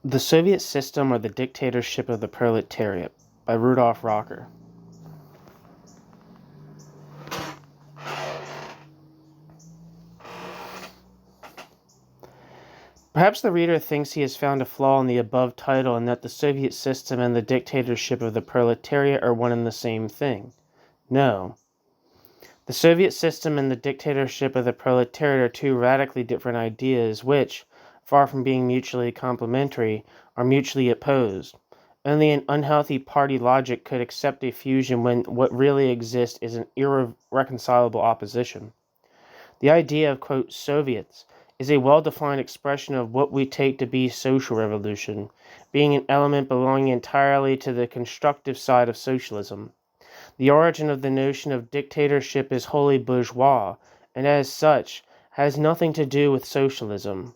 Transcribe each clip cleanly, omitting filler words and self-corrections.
The Soviet System or the Dictatorship of the Proletariat by Rudolf. Perhaps the reader thinks he has found a flaw in the above title and that the Soviet system and the dictatorship of the proletariat are one and the same thing. No. The Soviet system and the dictatorship of the proletariat are two radically different ideas which, far from being mutually complementary, are mutually opposed. Only an unhealthy party logic could accept a fusion when what really exists is an irreconcilable opposition. The idea of, quote, Soviets is a well-defined expression of what we take to be social revolution, being an element belonging entirely to the constructive side of socialism. The origin of the notion of dictatorship is wholly bourgeois, and as such, has nothing to do with socialism.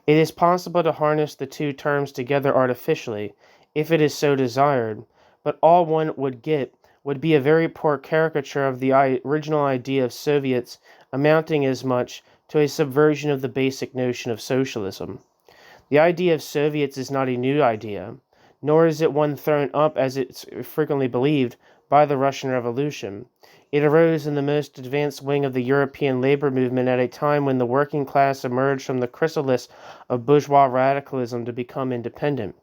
It is possible to harness the two terms together artificially, if it is so desired, but all one would get would be a very poor caricature of the original idea of Soviets, amounting as much to a subversion of the basic notion of socialism. The idea of Soviets is not a new idea, nor is it one thrown up, as it's frequently believed, by the Russian Revolution. It arose in the most advanced wing of the European labor movement at a time when the working class emerged from the chrysalis of bourgeois radicalism to become independent.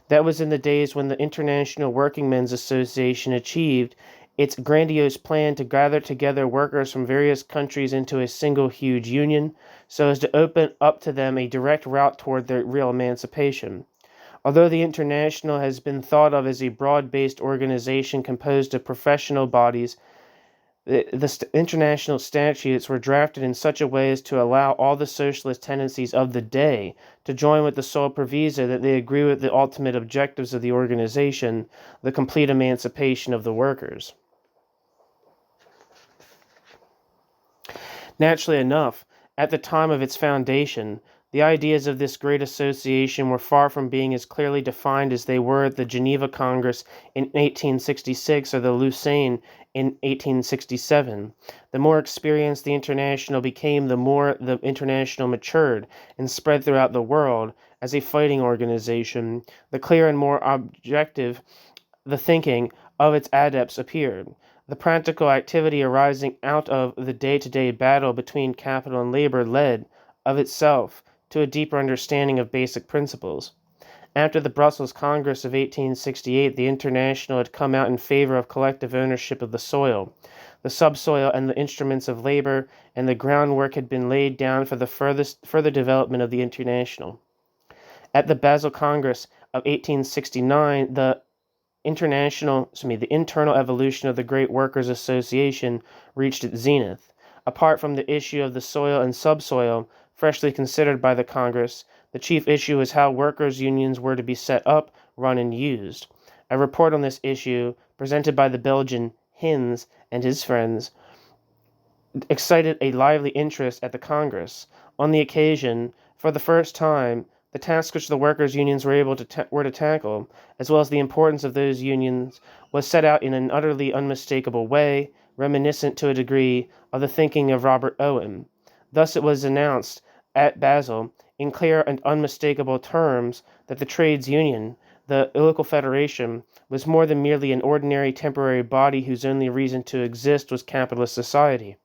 That was in the days when the International Workingmen's Association achieved its grandiose plan to gather together workers from various countries into a single huge union, so as to open up to them a direct route toward their real emancipation. Although the International has been thought of as a broad-based organization composed of professional bodies, the international statutes were drafted in such a way as to allow all the socialist tendencies of the day to join with the sole proviso that they agree with the ultimate objectives of the organization, the complete emancipation of the workers. Naturally enough, at the time of its foundation, the ideas of this great association were far from being as clearly defined as they were at the Geneva Congress in 1866 or the Lausanne in 1867. The more experienced the International became, the more the International matured and spread throughout the world as a fighting organization, the clearer and more objective the thinking of its adepts appeared. The practical activity arising out of the day-to-day battle between capital and labor led, of itself, to a deeper understanding of basic principles. After the Brussels Congress of 1868, the International had come out in favor of collective ownership of the soil, the subsoil, and the instruments of labor, and the groundwork had been laid down for the further development of the International. At the Basel Congress of 1869, the internal evolution of the great workers' association reached its zenith. Apart from the issue of the soil and subsoil, freshly considered by the Congress, the chief issue was how workers' unions were to be set up, run, and used. A report on this issue, presented by the Belgian Hinz and his friends, excited a lively interest at the Congress. On the occasion, for the first time, the tasks which the workers' unions were able to tackle, as well as the importance of those unions, was set out in an utterly unmistakable way, reminiscent to a degree of the thinking of Robert Owen. Thus it was announced at Basel, in clear and unmistakable terms, that the trades union, the local federation, was more than merely an ordinary temporary body whose only reason to exist was capitalist society,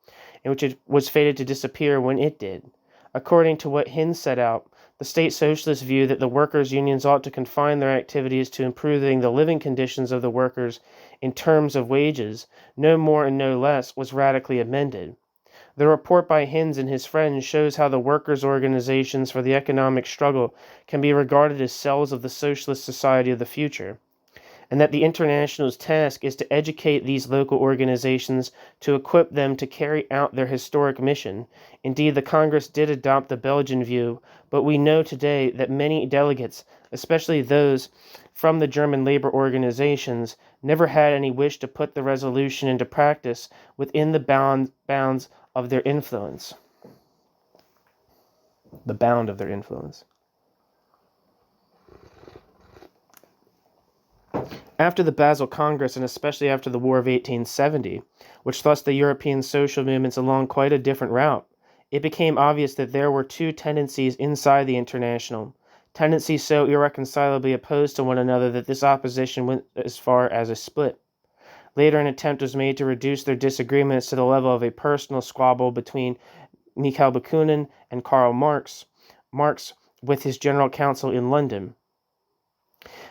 and which it was fated to disappear when it did. According to what Hinz set out, the state socialist view that the workers' unions ought to confine their activities to improving the living conditions of the workers in terms of wages, no more and no less, was radically amended. The report by Hinz and his friends shows how the workers' organizations for the economic struggle can be regarded as cells of the socialist society of the future, and that the International's task is to educate these local organizations to equip them to carry out their historic mission. Indeed, the Congress did adopt the Belgian view, but we know today that many delegates, especially those from the German labor organizations, never had any wish to put the resolution into practice within the bounds of their influence. The bound of their influence. After the Basel Congress, and especially after the War of 1870, which thrust the European social movements along quite a different route, it became obvious that there were two tendencies inside the International, tendencies so irreconcilably opposed to one another that this opposition went as far as a split. Later, an attempt was made to reduce their disagreements to the level of a personal squabble between Mikhail Bakunin and Karl Marx with his general counsel in London.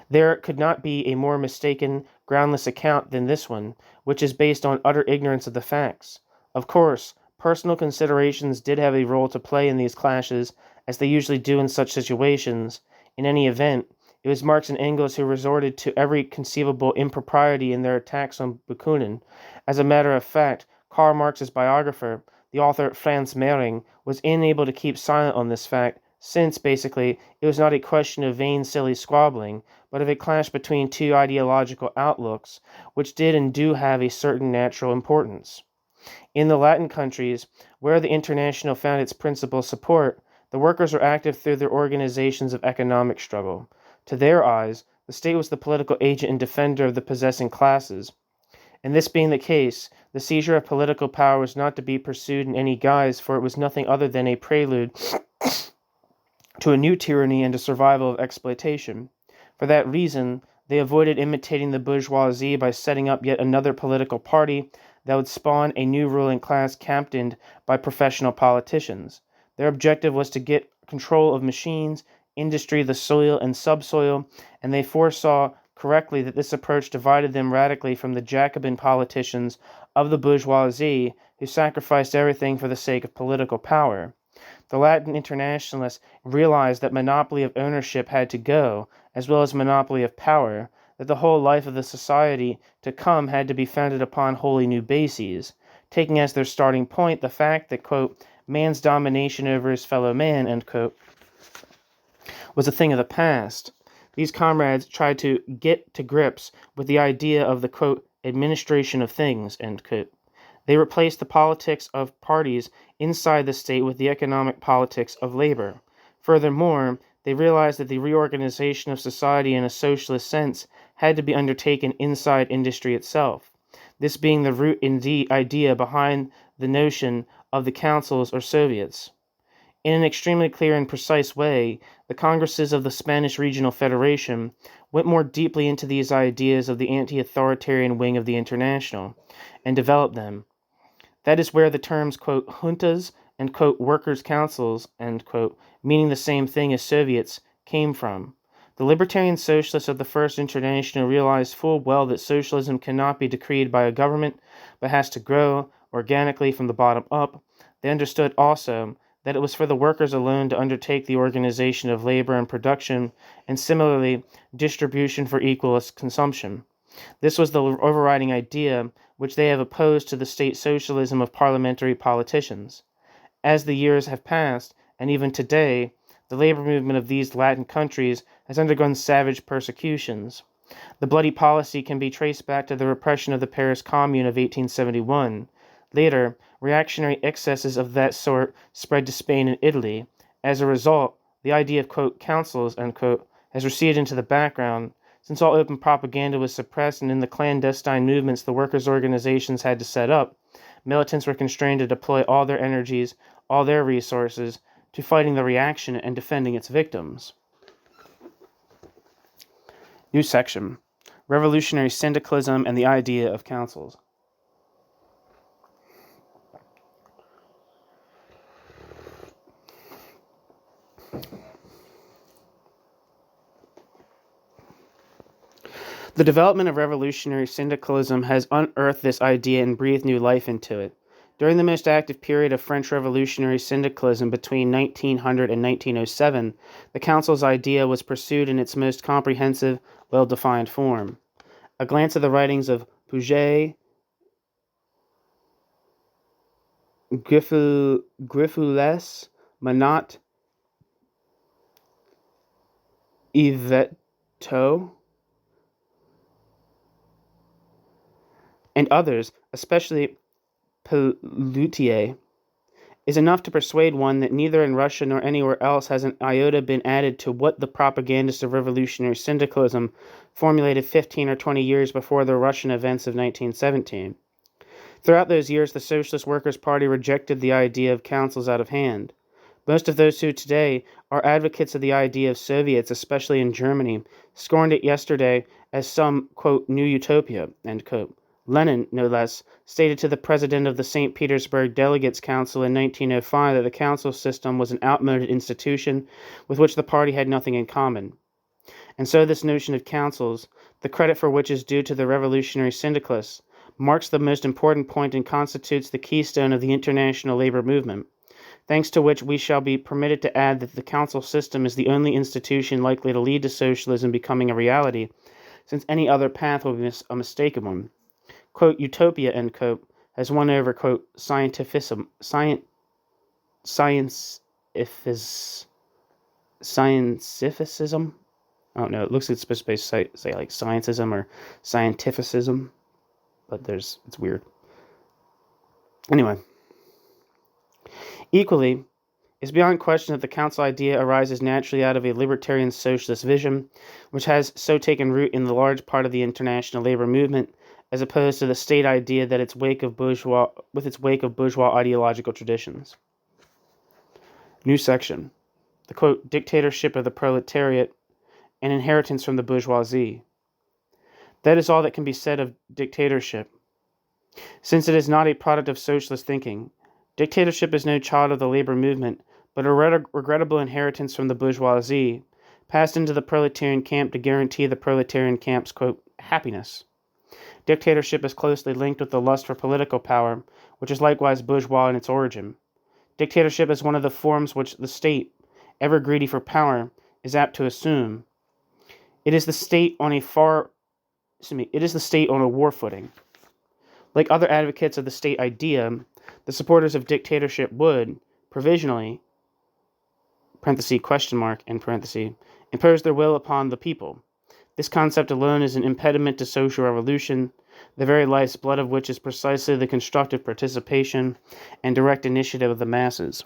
There could not be a more mistaken, groundless account than this one, which is based on utter ignorance of the facts. Of course, personal considerations did have a role to play in these clashes, as they usually do in such situations. In any event, it was Marx and Engels who resorted to every conceivable impropriety in their attacks on Bakunin. As a matter of fact, Karl Marx's biographer, the author Franz Mehring, was unable to keep silent on this fact, since, basically, it was not a question of vain, silly squabbling, but of a clash between two ideological outlooks, which did and do have a certain natural importance. In the Latin countries, where the International found its principal support, the workers were active through their organizations of economic struggle. To their eyes, the state was the political agent and defender of the possessing classes. And this being the case, the seizure of political power was not to be pursued in any guise, for it was nothing other than a prelude to a new tyranny and a survival of exploitation. For that reason, they avoided imitating the bourgeoisie by setting up yet another political party that would spawn a new ruling class captained by professional politicians. Their objective was to get control of machines, industry, the soil, and subsoil, and they foresaw correctly that this approach divided them radically from the Jacobin politicians of the bourgeoisie who sacrificed everything for the sake of political power. The Latin internationalists realized that monopoly of ownership had to go, as well as monopoly of power, that the whole life of the society to come had to be founded upon wholly new bases, taking as their starting point the fact that, quote, man's domination over his fellow man, end quote, was a thing of the past. These comrades tried to get to grips with the idea of the, quote, administration of things, end quote. They replaced the politics of parties inside the state with the economic politics of labor. Furthermore, they realized that the reorganization of society in a socialist sense had to be undertaken inside industry itself, this being the root in the idea behind the notion of the councils or Soviets. In an extremely clear and precise way, the Congresses of the Spanish Regional Federation went more deeply into these ideas of the anti-authoritarian wing of the International and developed them. That is where the terms, quote, juntas and, quote, workers' councils, end quote, meaning the same thing as Soviets, came from. The libertarian socialists of the First International realized full well that socialism cannot be decreed by a government, but has to grow organically from the bottom up. They understood also that it was for the workers alone to undertake the organization of labor and production, and similarly, distribution for equal consumption. This was the overriding idea which they have opposed to the state socialism of parliamentary politicians. As the years have passed, and even today, the labor movement of these Latin countries has undergone savage persecutions. The bloody policy can be traced back to the repression of the Paris Commune of 1871. Later, reactionary excesses of that sort spread to Spain and Italy. As a result, the idea of, quote, councils, end quote, has receded into the background. Since all open propaganda was suppressed and in the clandestine movements the workers' organizations had to set up, militants were constrained to deploy all their energies, all their resources, to fighting the reaction and defending its victims. New section: Revolutionary Syndicalism and the Idea of Councils. The development of revolutionary syndicalism has unearthed this idea and breathed new life into it. During the most active period of French revolutionary syndicalism between 1900 and 1907, the council's idea was pursued in its most comprehensive, well-defined form. A glance at the writings of Puget, Griffules, Manat, Yvetot, and others, especially Pelloutier, is enough to persuade one that neither in Russia nor anywhere else has an iota been added to what the propagandists of revolutionary syndicalism formulated 15 or 20 years before the Russian events of 1917. Throughout those years, the Socialist Workers' Party rejected the idea of councils out of hand. Most of those who today are advocates of the idea of Soviets, especially in Germany, scorned it yesterday as some, quote, new utopia, end quote. Lenin, no less, stated to the president of the St. Petersburg Delegates Council in 1905 that the council system was an outmoded institution with which the party had nothing in common. And so this notion of councils, the credit for which is due to the revolutionary syndicalists, marks the most important point and constitutes the keystone of the international labor movement, thanks to which we shall be permitted to add that the council system is the only institution likely to lead to socialism becoming a reality, since any other path will be a mistaken one. Quote, utopia, end quote, has won over, quote, scientificism. I don't know, it looks like it's supposed to say like scientism or scientificism, but it's weird. Anyway. Equally, it's beyond question that the council idea arises naturally out of a libertarian socialist vision, which has so taken root in the large part of the international labor movement, as opposed to the state idea that its wake of bourgeois ideological traditions. New section. The, quote, dictatorship of the proletariat, an inheritance from the bourgeoisie. That is all that can be said of dictatorship. Since it is not a product of socialist thinking, dictatorship is no child of the labor movement, but a regrettable inheritance from the bourgeoisie, passed into the proletarian camp to guarantee the proletarian camp's, quote, happiness. Dictatorship is closely linked with the lust for political power, which is likewise bourgeois in its origin. Dictatorship is one of the forms which the state, ever greedy for power, is apt to assume. It is the state on a war footing. Like other advocates of the state idea, the supporters of dictatorship would, provisionally, (question mark, end parenthesis), impose their will upon the people. This concept alone is an impediment to social revolution, the very life's blood of which is precisely the constructive participation and direct initiative of the masses.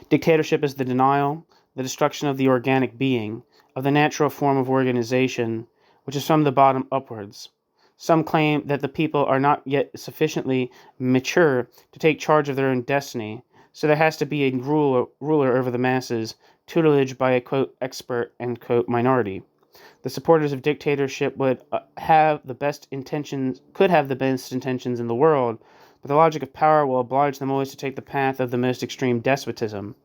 Dictatorship is the denial, the destruction of the organic being, of the natural form of organization, which is from the bottom upwards. Some claim that the people are not yet sufficiently mature to take charge of their own destiny, so there has to be a ruler over the masses, tutelage by a, quote, expert, end quote, minority. The supporters of dictatorship could have the best intentions in the world, but the logic of power will oblige them always to take the path of the most extreme despotism.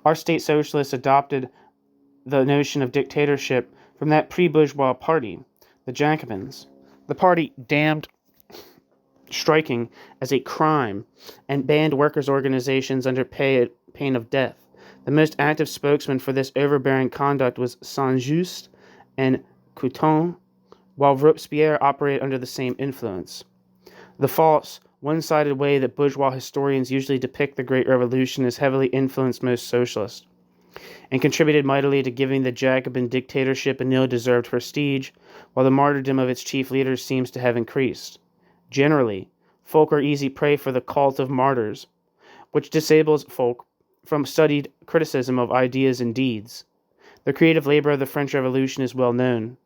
Our state socialists adopted the notion of dictatorship from that pre-bourgeois party, the Jacobins, the party damned striking as a crime and banned workers' organizations under pain of death. The most active spokesman for this overbearing conduct was Saint-Just and Couthon, while Robespierre operated under the same influence. The false, one-sided way that bourgeois historians usually depict the Great Revolution has heavily influenced most socialists, and contributed mightily to giving the Jacobin dictatorship an ill-deserved prestige, while the martyrdom of its chief leaders seems to have increased. Generally, folk are easy prey for the cult of martyrs, which disables folk from studied criticism of ideas and deeds. The creative labor of the French Revolution is well known.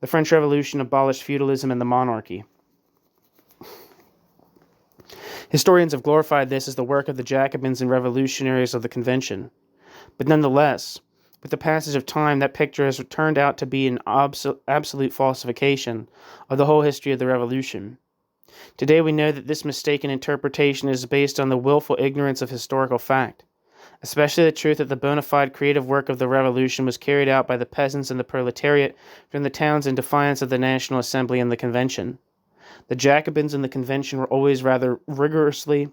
The French Revolution abolished feudalism and the monarchy. Historians have glorified this as the work of the Jacobins and revolutionaries of the Convention. But nonetheless, with the passage of time, that picture has turned out to be an absolute falsification of the whole history of the Revolution. Today we know that this mistaken interpretation is based on the willful ignorance of historical fact, especially the truth that the bona fide creative work of the Revolution was carried out by the peasants and the proletariat from the towns in defiance of the National Assembly and the Convention. The Jacobins and the Convention were always rather vigorously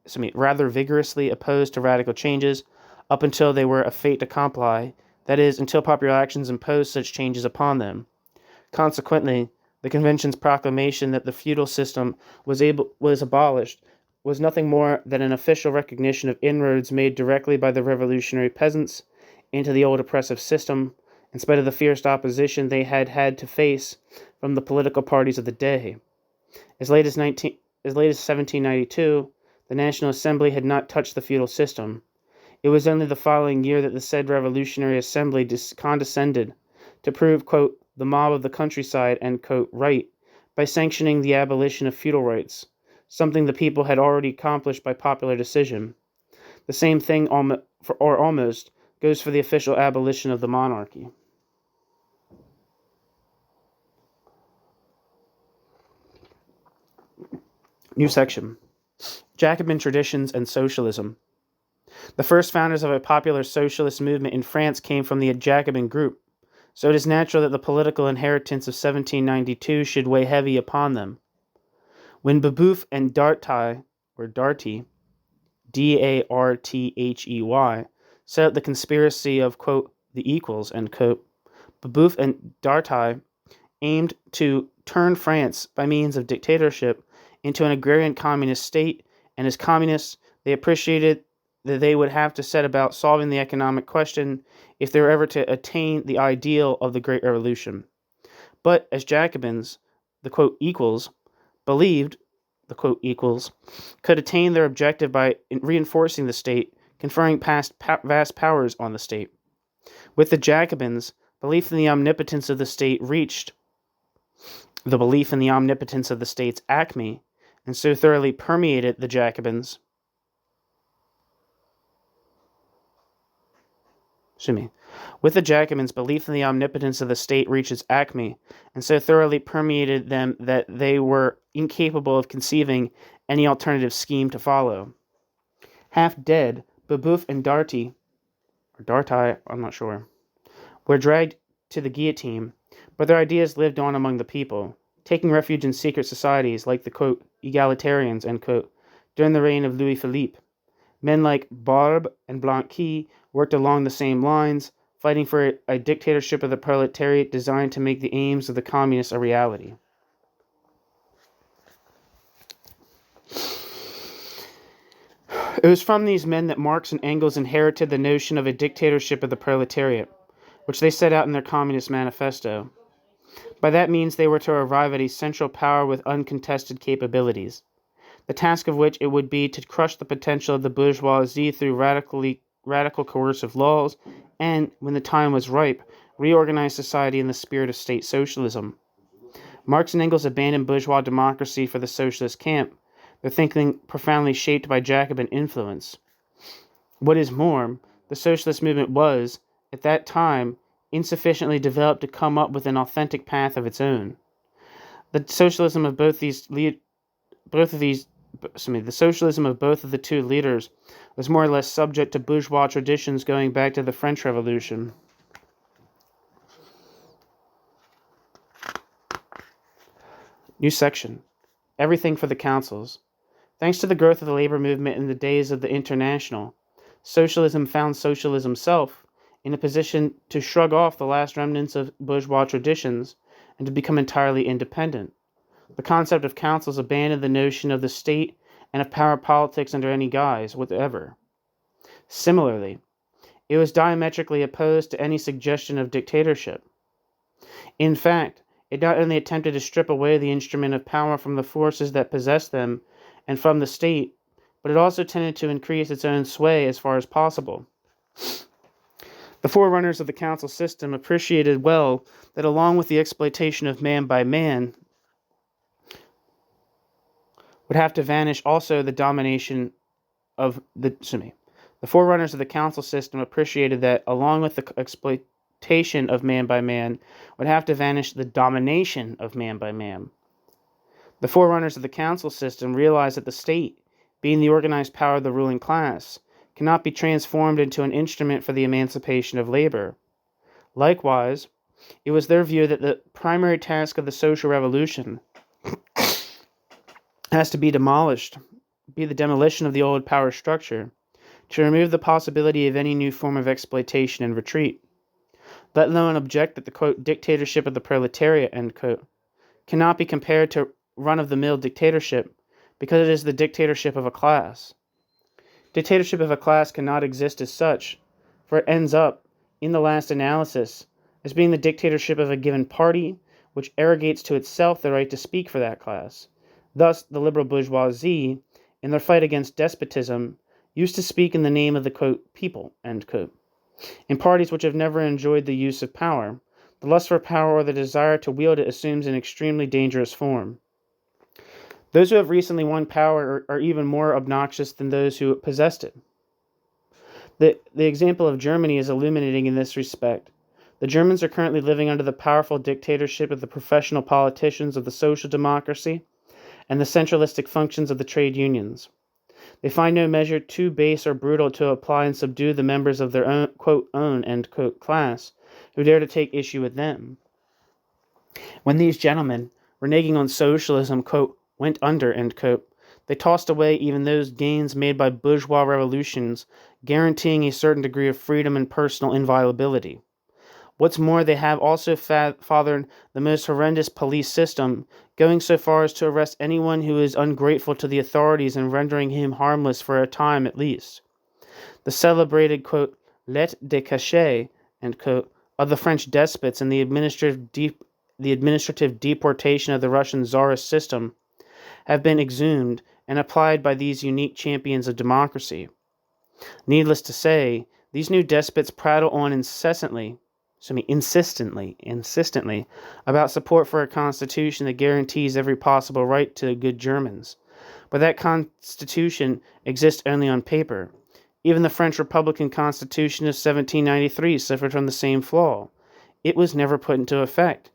opposed to radical changes, up until they were a fait accompli, that is, until popular actions imposed such changes upon them. Consequently, the Convention's proclamation that the feudal system was abolished was nothing more than an official recognition of inroads made directly by the revolutionary peasants into the old oppressive system, in spite of the fierce opposition they had to face from the political parties of the day. As late as 1792, the National Assembly had not touched the feudal system. It was only the following year that the said Revolutionary Assembly condescended to prove, quote, the mob of the countryside, end quote, right, by sanctioning the abolition of feudal rights, something the people had already accomplished by popular decision. The same thing, or almost, goes for the official abolition of the monarchy. New section. Jacobin traditions and socialism. The first founders of a popular socialist movement in France came from the Jacobin group, so it is natural that the political inheritance of 1792 should weigh heavy upon them. When Babeuf and Darty, D-A-R-T-H-E-Y, set up the conspiracy of, quote, the equals, end quote, Babeuf and Darty aimed to turn France, by means of dictatorship, into an agrarian communist state, and as communists, they appreciated that they would have to set about solving the economic question if they were ever to attain the ideal of the Great Revolution. But as Jacobins, the quote equals, believed, the quote equals, could attain their objective by reinforcing the state, conferring vast powers on the state. With the Jacobins, belief in the omnipotence of the state reached the belief in the omnipotence of the state's acme, and so thoroughly permeated the Jacobins. With the Jacobins, belief in the omnipotence of the state reached its acme, and so thoroughly permeated them that they were incapable of conceiving any alternative scheme to follow. Half dead, Babeuf and Darty, I'm not sure, were dragged to the guillotine, but their ideas lived on among the people, taking refuge in secret societies like the, quote, egalitarians, end quote, during the reign of Louis Philippe. Men like Barbe and Blanqui worked along the same lines, fighting for a dictatorship of the proletariat designed to make the aims of the communists a reality. It was from these men that Marx and Engels inherited the notion of a dictatorship of the proletariat, which they set out in their Communist Manifesto. By that means they were to arrive at a central power with uncontested capabilities, the task of which it would be to crush the potential of the bourgeoisie through radical coercive laws, and, when the time was ripe, reorganize society in the spirit of state socialism. Marx and Engels abandoned bourgeois democracy for the socialist camp, their thinking profoundly shaped by Jacobin influence. What is more, the socialist movement was, at that time, insufficiently developed to come up with an authentic path of its own. The socialism of both the socialism of both of the two leaders was more or less subject to bourgeois traditions going back to the French Revolution. New section. Everything for the councils. Thanks to the growth of the labor movement in the days of the International, socialism found socialism self in a position to shrug off the last remnants of bourgeois traditions and to become entirely independent. The concept of councils abandoned the notion of the state and of power politics under any guise whatever. Similarly, it was diametrically opposed to any suggestion of dictatorship. In fact, it not only attempted to strip away the instrument of power from the forces that possessed them and from the state, but it also tended to increase its own sway as far as possible. The forerunners of the council system appreciated well that along with the exploitation of man by man would have to vanish also the domination of the forerunners of the council system appreciated that along with the exploitation of man by man would have to vanish the domination of man by man. The forerunners of the council system realized that the state, being the organized power of the ruling class, cannot be transformed into an instrument for the emancipation of labor. Likewise, it was their view that the primary task of the social revolution has to be the demolition of the old power structure, to remove the possibility of any new form of exploitation and retreat. Let alone object that the, quote, dictatorship of the proletariat, end quote, cannot be compared to run-of-the-mill dictatorship because it is the dictatorship of a class. Dictatorship of a class cannot exist as such, for it ends up, in the last analysis, as being the dictatorship of a given party, which arrogates to itself the right to speak for that class. Thus, the liberal bourgeoisie, in their fight against despotism, used to speak in the name of the, quote, people, end quote. In parties which have never enjoyed the use of power, the lust for power or the desire to wield it assumes an extremely dangerous form. Those who have recently won power are even more obnoxious than those who possessed it. The example of Germany is illuminating in this respect. The Germans are currently living under the powerful dictatorship of the professional politicians of the social democracy and the centralistic functions of the trade unions. They find no measure too base or brutal to apply and subdue the members of their own, quote, own, end quote, class who dare to take issue with them. When these gentlemen, reneging on socialism, quote, went under, end quote, they tossed away even those gains made by bourgeois revolutions, guaranteeing a certain degree of freedom and personal inviolability. What's more, they have also fathered the most horrendous police system, going so far as to arrest anyone who is ungrateful to the authorities and rendering him harmless for a time at least. The celebrated, quote, lettre de cachet, end quote, of the French despots and the administrative deportation of the Russian Tsarist system have been exhumed and applied by these unique champions of democracy. Needless to say, these new despots prattle on insistently about support for a constitution that guarantees every possible right to good Germans. But that constitution exists only on paper. Even the French Republican Constitution of 1793 suffered from the same flaw. It was never put into effect.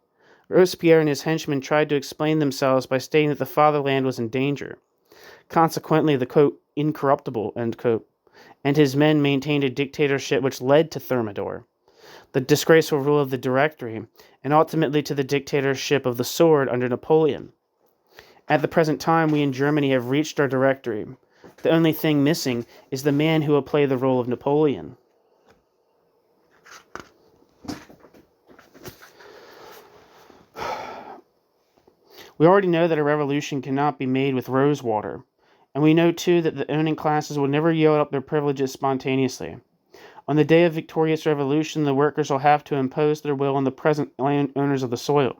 Robespierre and his henchmen tried to explain themselves by stating that the fatherland was in danger. Consequently, the, quote, incorruptible, end quote, and his men maintained a dictatorship which led to Thermidor, the disgraceful rule of the Directory, and ultimately to the dictatorship of the sword under Napoleon. At the present time, we in Germany have reached our Directory. The only thing missing is the man who will play the role of Napoleon. We already know that a revolution cannot be made with rose water, and we know too that the owning classes will never yield up their privileges spontaneously. On the day of victorious revolution, the workers will have to impose their will on the present landowners of the soil,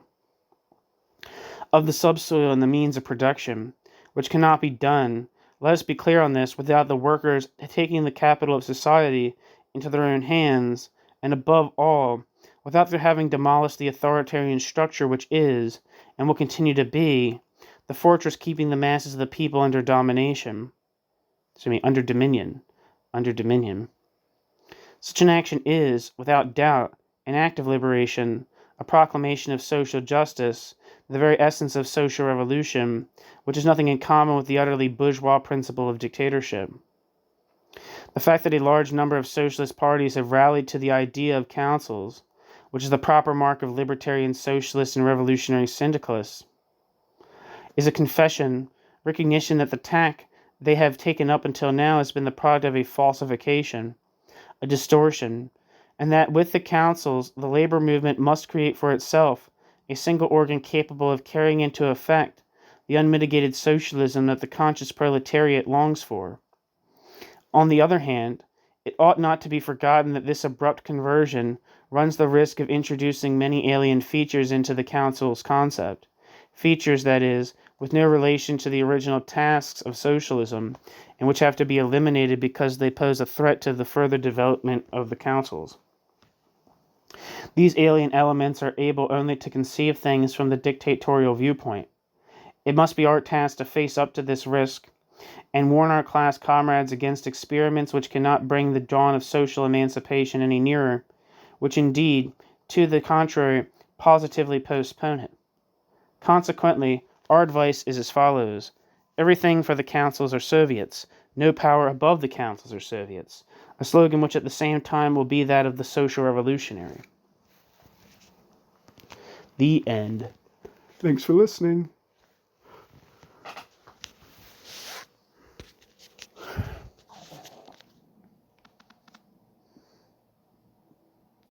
of the subsoil and the means of production, which cannot be done, let us be clear on this, without the workers taking the capital of society into their own hands, and above all, without their having demolished the authoritarian structure which is, and will continue to be, the fortress keeping the masses of the people under dominion. Such an action is, without doubt, an act of liberation, a proclamation of social justice, the very essence of social revolution, which has nothing in common with the utterly bourgeois principle of dictatorship. The fact that a large number of socialist parties have rallied to the idea of councils, which is the proper mark of libertarian socialists and revolutionary syndicalists, is a recognition that the tack they have taken up until now has been the product of a falsification, a distortion, and that with the councils, the labor movement must create for itself a single organ capable of carrying into effect the unmitigated socialism that the conscious proletariat longs for. On the other hand, it ought not to be forgotten that this abrupt conversion runs the risk of introducing many alien features into the council's concept, features, that is, with no relation to the original tasks of socialism, and which have to be eliminated because they pose a threat to the further development of the councils. These alien elements are able only to conceive things from the dictatorial viewpoint. It must be our task to face up to this risk and warn our class comrades against experiments which cannot bring the dawn of social emancipation any nearer, which indeed, to the contrary, positively postpone it. Consequently, our advice is as follows. Everything for the councils or Soviets, no power above the councils or Soviets, a slogan which at the same time will be that of the social revolutionary. The end. Thanks for listening.